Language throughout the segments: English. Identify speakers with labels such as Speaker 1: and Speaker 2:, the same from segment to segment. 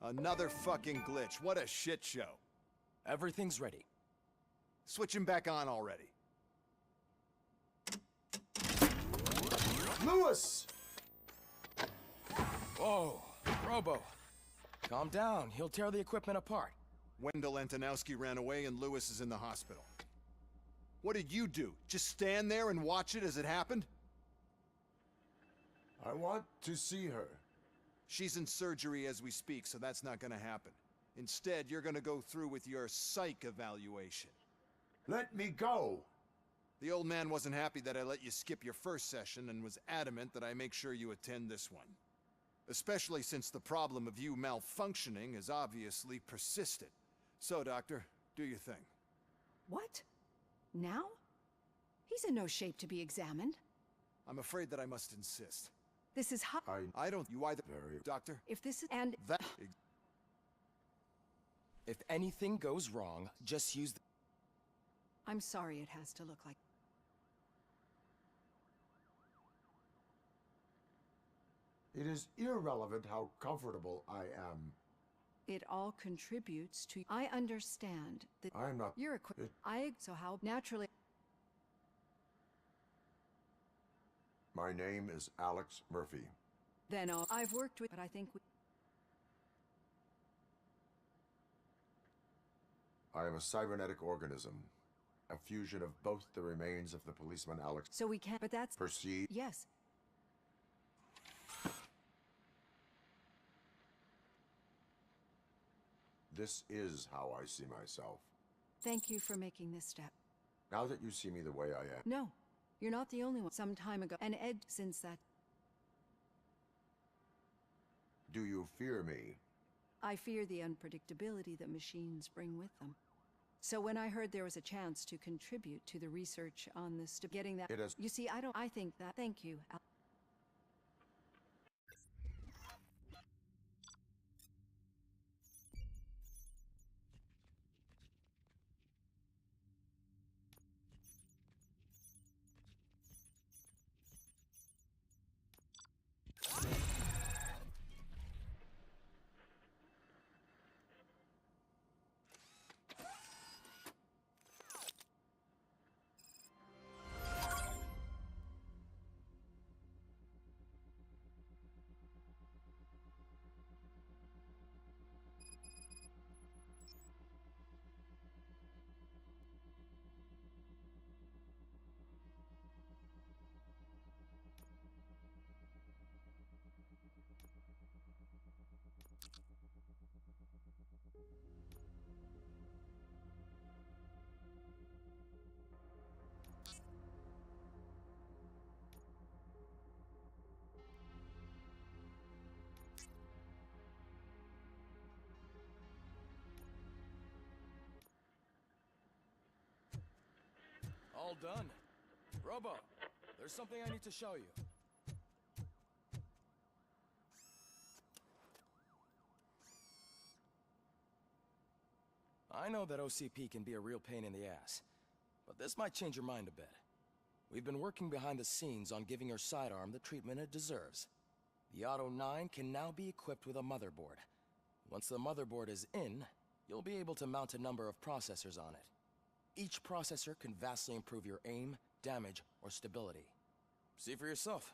Speaker 1: Another fucking glitch. What a shit show.
Speaker 2: Everything's ready.
Speaker 1: Switch him back on already.
Speaker 3: Lewis!
Speaker 2: Whoa, Robo. Calm down. He'll tear the equipment apart.
Speaker 1: Wendell Antonowski ran away and Lewis is in the hospital. What did you do? Just stand there and watch it as it happened?
Speaker 3: I want to see her.
Speaker 1: She's in surgery as we speak, so that's not gonna happen. Instead, you're gonna go through with your psych evaluation.
Speaker 3: Let me go!
Speaker 1: The old man wasn't happy that I let you skip your first session and was adamant that I make sure you attend this one. Especially since the problem of you malfunctioning has obviously persisted. So, Doctor, do your thing.
Speaker 4: What? Now? He's in no shape to be examined.
Speaker 1: I'm afraid that I must insist.
Speaker 4: This is how—
Speaker 1: I don't— You either— Doctor?
Speaker 4: If this is— and—
Speaker 1: That—
Speaker 2: If anything goes wrong, just use the—
Speaker 4: I'm sorry it has to look like—
Speaker 3: It is irrelevant how comfortable I am.
Speaker 4: It all contributes to— I understand that
Speaker 3: I'm not—
Speaker 4: you're equipped. So how naturally—
Speaker 3: My name is Alex Murphy.
Speaker 4: Then I've worked with— but I think we—
Speaker 3: I am a cybernetic organism. A fusion of both the remains of the policeman Alex—
Speaker 4: So we can't— but that's—
Speaker 3: Perceive—
Speaker 4: Yes.
Speaker 3: This is how I see myself.
Speaker 4: Thank you for making this step.
Speaker 3: Now that you see me the way I am.
Speaker 4: No, you're not the only one. Some time ago, and Ed, since that—
Speaker 3: Do you fear me?
Speaker 4: I fear the unpredictability that machines bring with them. So when I heard there was a chance to contribute to the research on this, getting that—
Speaker 3: It has—
Speaker 4: You see, I think that— Thank you, Al.
Speaker 2: All done. Robo, there's something I need to show you. I know that OCP can be a real pain in the ass, but this might change your mind a bit. We've been working behind the scenes on giving your sidearm the treatment it deserves. The Auto 9 can now be equipped with a motherboard. Once the motherboard is in, you'll be able to mount a number of processors on it. Each processor can vastly improve your aim, damage, or stability. See for yourself.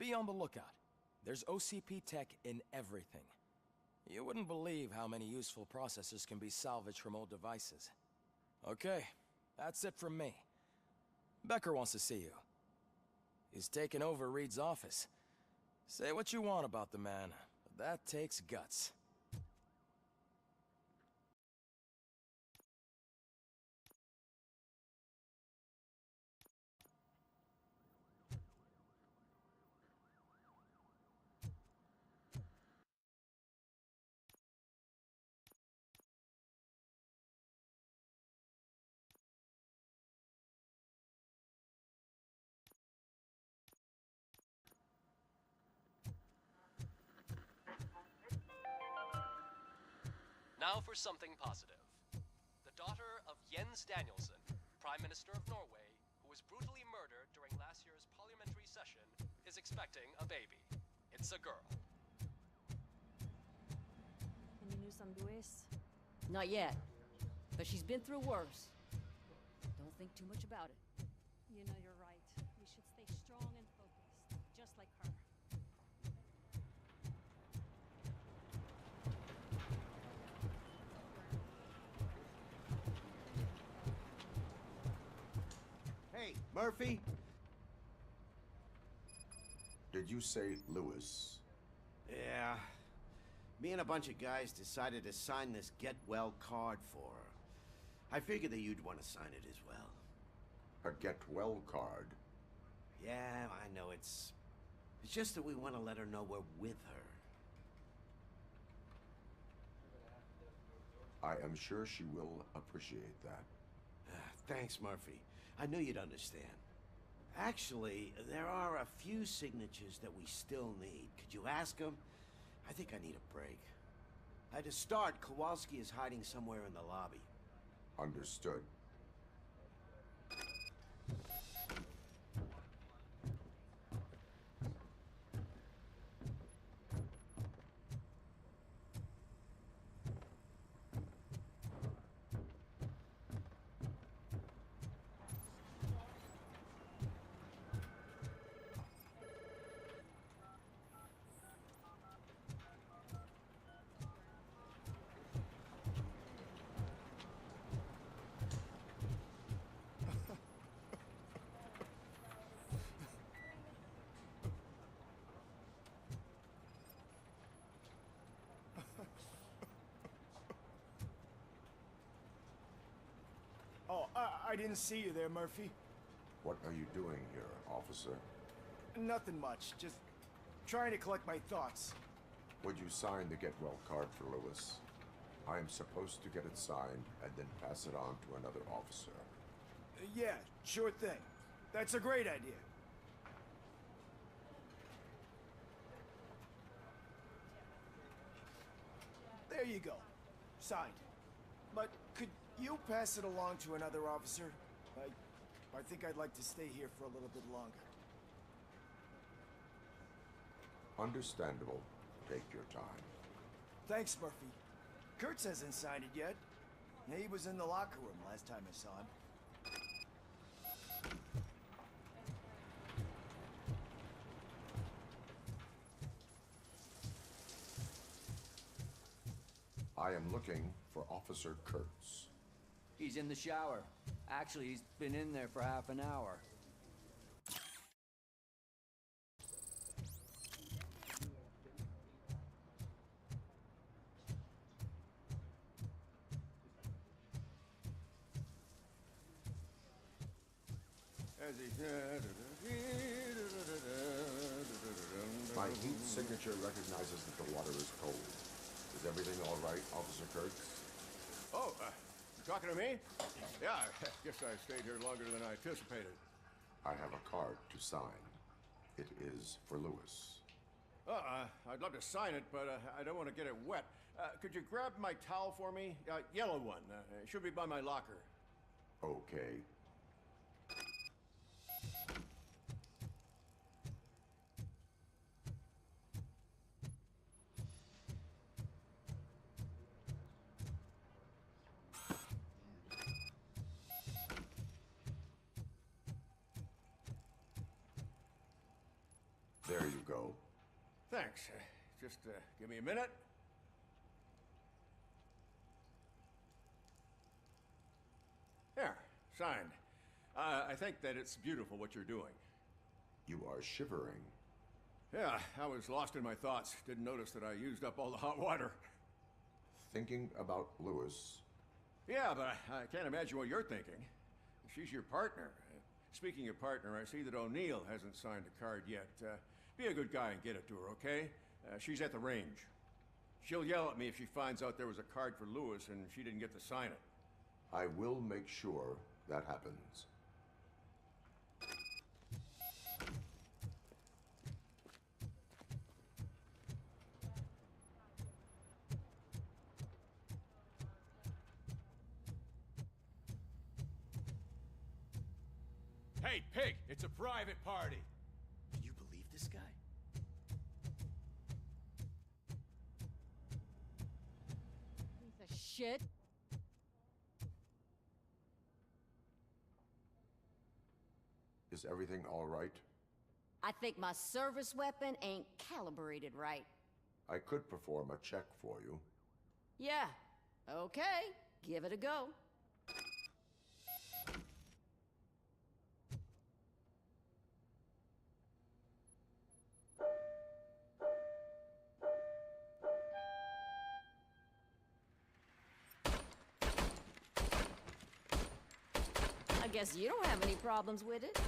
Speaker 2: Be on the lookout. There's OCP tech in everything. You wouldn't believe how many useful processors can be salvaged from old devices. Okay, that's it from me. Becker wants to see you. He's taken over Reed's office. Say what you want about the man, but that takes guts.
Speaker 5: Now for something positive. The daughter of Jens Danielson, Prime Minister of Norway, who was brutally murdered during last year's parliamentary session, is expecting a baby. It's a girl.
Speaker 6: Any news on Luis?
Speaker 7: Not yet. But she's been through worse. Don't think too much about it.
Speaker 6: You know you're right. We should stay strong and focused, just like her.
Speaker 8: Hey, Murphy?
Speaker 3: Did you say Lewis?
Speaker 8: Yeah. Me and a bunch of guys decided to sign this get well card for her. I figured that you'd want to sign it as well.
Speaker 3: A get well card?
Speaker 8: Yeah, I know it's just that we want to let her know we're with her.
Speaker 3: I am sure she will appreciate that.
Speaker 8: Thanks, Murphy. I knew you'd understand. Actually, there are a few signatures that we still need. Could you ask them? I think I need a break. To start, Kowalski is hiding somewhere in the lobby.
Speaker 3: Understood.
Speaker 9: Oh, I didn't see you there, Murphy.
Speaker 3: What are you doing here, officer?
Speaker 9: Nothing much, just trying to collect my thoughts.
Speaker 3: Would you sign the get well card for Lewis? I am supposed to get it signed and then pass it on to another officer.
Speaker 9: Yeah, sure thing. That's a great idea. There you go. Signed. But could you pass it along to another officer? I think I'd like to stay here for a little bit longer.
Speaker 3: Understandable. Take your time.
Speaker 9: Thanks, Murphy. Kurtz hasn't signed it yet. He was in the locker room last time I saw him.
Speaker 3: I am looking for Officer Kurtz.
Speaker 10: He's in the shower. Actually, he's been in there for half an hour.
Speaker 3: My heat signature recognizes that the water is cold. Is everything all right, Officer Kurtz?
Speaker 11: Oh, you talking to me? Yeah, I guess I stayed here longer than I anticipated.
Speaker 3: I have a card to sign. It is for Lewis.
Speaker 11: I'd love to sign it, but I don't want to get it wet. Could you grab my towel for me? Yellow one. It should be by my locker.
Speaker 3: Okay. There you go.
Speaker 11: Thanks. Just give me a minute. There, signed. I think that it's beautiful what you're doing.
Speaker 3: You are shivering.
Speaker 11: Yeah, I was lost in my thoughts. Didn't notice that I used up all the hot water.
Speaker 3: Thinking about Lewis.
Speaker 11: Yeah, but I can't imagine what you're thinking. She's your partner. Speaking of partner, I see that O'Neill hasn't signed a card yet. Be a good guy and get it to her, okay? She's at the range. She'll yell at me if she finds out there was a card for Lewis and she didn't get to sign it.
Speaker 3: I will make sure that happens.
Speaker 12: Hey, Pig! It's a private party!
Speaker 2: Can you believe this guy?
Speaker 7: Piece of shit.
Speaker 3: Is everything all right?
Speaker 7: I think my service weapon ain't calibrated right.
Speaker 3: I could perform a check for you.
Speaker 7: Yeah. Okay. Give it a go. I guess you don't have any problems with it.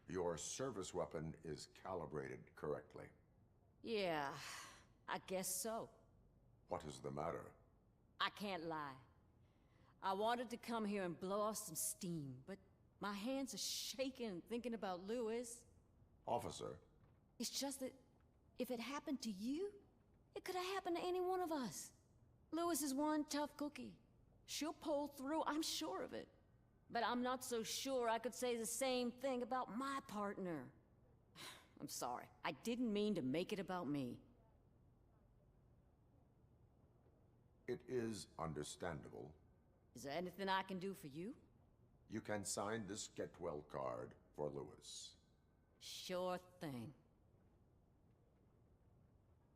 Speaker 3: Your service weapon is calibrated correctly.
Speaker 7: Yeah, I guess so.
Speaker 3: What is the matter?
Speaker 7: I can't lie. I wanted to come here and blow off some steam, but my hands are shaking thinking about Lewis.
Speaker 3: Officer.
Speaker 7: It's just that if it happened to you, it could have happened to any one of us. Lewis is one tough cookie. She'll pull through, I'm sure of it. But I'm not so sure I could say the same thing about my partner. I'm sorry. I didn't mean to make it about me.
Speaker 3: It is understandable.
Speaker 7: Is there anything I can do for you?
Speaker 3: You can sign this get well card for Lewis.
Speaker 7: Sure thing.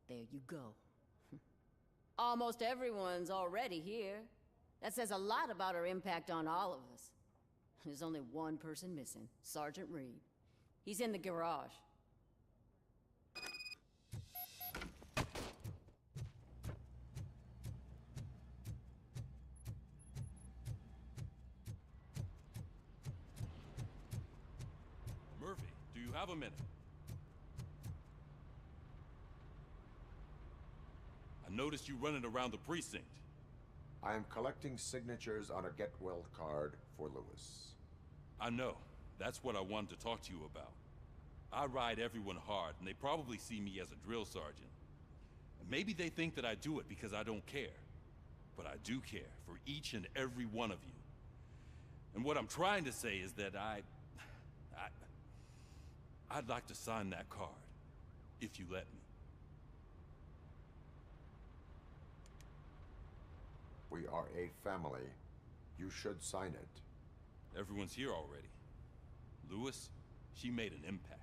Speaker 7: There you go. Almost everyone's already here. That says a lot about her impact on all of us. There's only one person missing, Sergeant Reed. He's in the garage.
Speaker 13: Do you have a minute? I noticed you running around the precinct.
Speaker 3: I am collecting signatures on a get well card for Lewis.
Speaker 13: I know. That's what I wanted to talk to you about. I ride everyone hard, and they probably see me as a drill sergeant. Maybe they think that I do it because I don't care. But I do care for each and every one of you. And what I'm trying to say is that I'd like to sign that card, if you let me.
Speaker 3: We are a family. You should sign it.
Speaker 13: Everyone's here already. Lewis, she made an impact.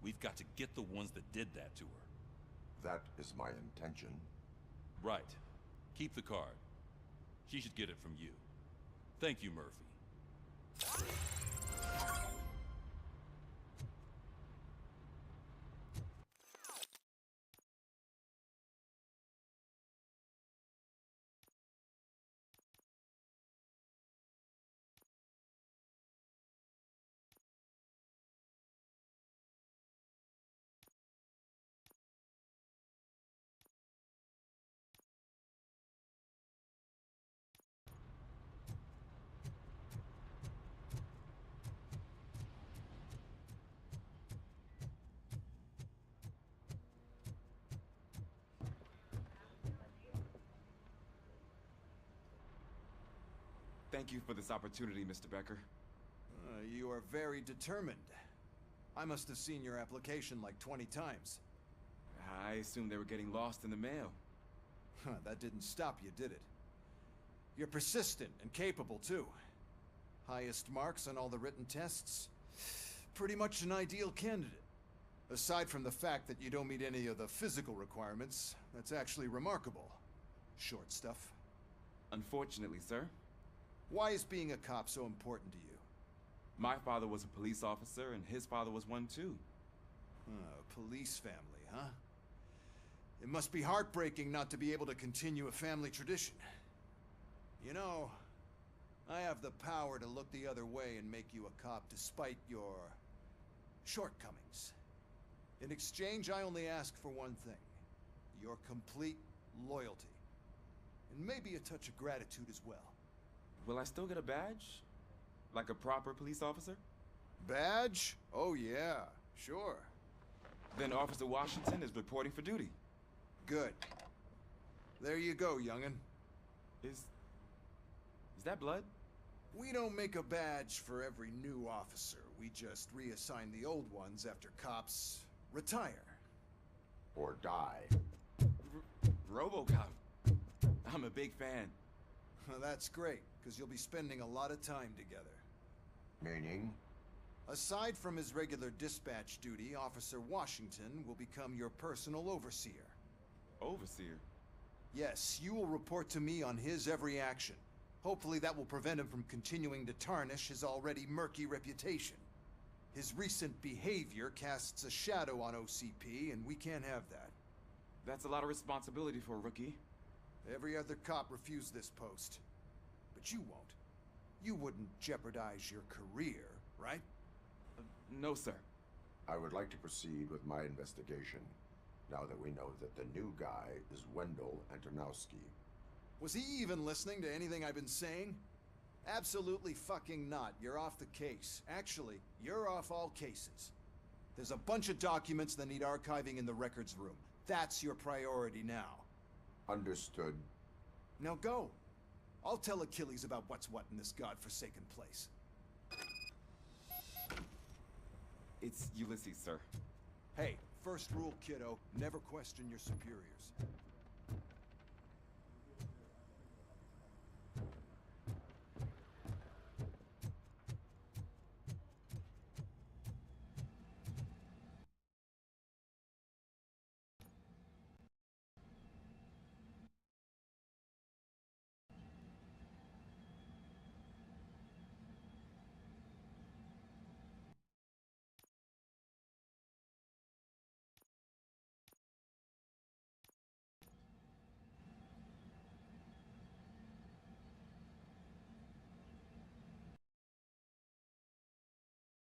Speaker 13: We've got to get the ones that did that to her.
Speaker 3: That is my intention.
Speaker 13: Right. Keep the card. She should get it from you. Thank you, Murphy.
Speaker 14: Thank you for this opportunity, Mr. Becker.
Speaker 1: You are very determined. I must have seen your application like 20 times.
Speaker 14: I assumed they were getting lost in the mail.
Speaker 1: That didn't stop you, did it? You're persistent and capable, too. Highest marks on all the written tests. Pretty much an ideal candidate. Aside from the fact that you don't meet any of the physical requirements, that's actually remarkable. Short stuff.
Speaker 14: Unfortunately, sir.
Speaker 1: Why is being a cop so important to you?
Speaker 14: My father was a police officer, and his father was one too.
Speaker 1: Police family, huh? It must be heartbreaking not to be able to continue a family tradition. You know, I have the power to look the other way and make you a cop despite your shortcomings. In exchange, I only ask for one thing. Your complete loyalty. And maybe a touch of gratitude as well.
Speaker 14: Will I still get a badge? Like a proper police officer?
Speaker 1: Badge? Oh yeah, sure.
Speaker 14: Then Officer Washington is reporting for duty.
Speaker 1: Good. There you go, young'un.
Speaker 14: Is that blood?
Speaker 1: We don't make a badge for every new officer. We just reassign the old ones after cops retire.
Speaker 3: Or die.
Speaker 14: Robocop. I'm a big fan.
Speaker 1: That's great, because you'll be spending a lot of time together.
Speaker 3: Meaning?
Speaker 1: Aside from his regular dispatch duty, Officer Washington will become your personal overseer.
Speaker 14: Overseer?
Speaker 1: Yes, you will report to me on his every action. Hopefully that will prevent him from continuing to tarnish his already murky reputation. His recent behavior casts a shadow on OCP, and we can't have that.
Speaker 14: That's a lot of responsibility for a rookie.
Speaker 1: Every other cop refused this post. But you won't. You wouldn't jeopardize your career, right?
Speaker 14: No, sir.
Speaker 3: I would like to proceed with my investigation, now that we know that the new guy is Wendell Antonowski.
Speaker 1: Was he even listening to anything I've been saying? Absolutely fucking not. You're off the case. Actually, you're off all cases. There's a bunch of documents that need archiving in the records room. That's your priority now.
Speaker 3: Understood.
Speaker 1: Now go. I'll tell Achilles about what's what in this godforsaken place.
Speaker 14: It's Ulysses, sir.
Speaker 1: Hey, first rule, kiddo, never question your superiors.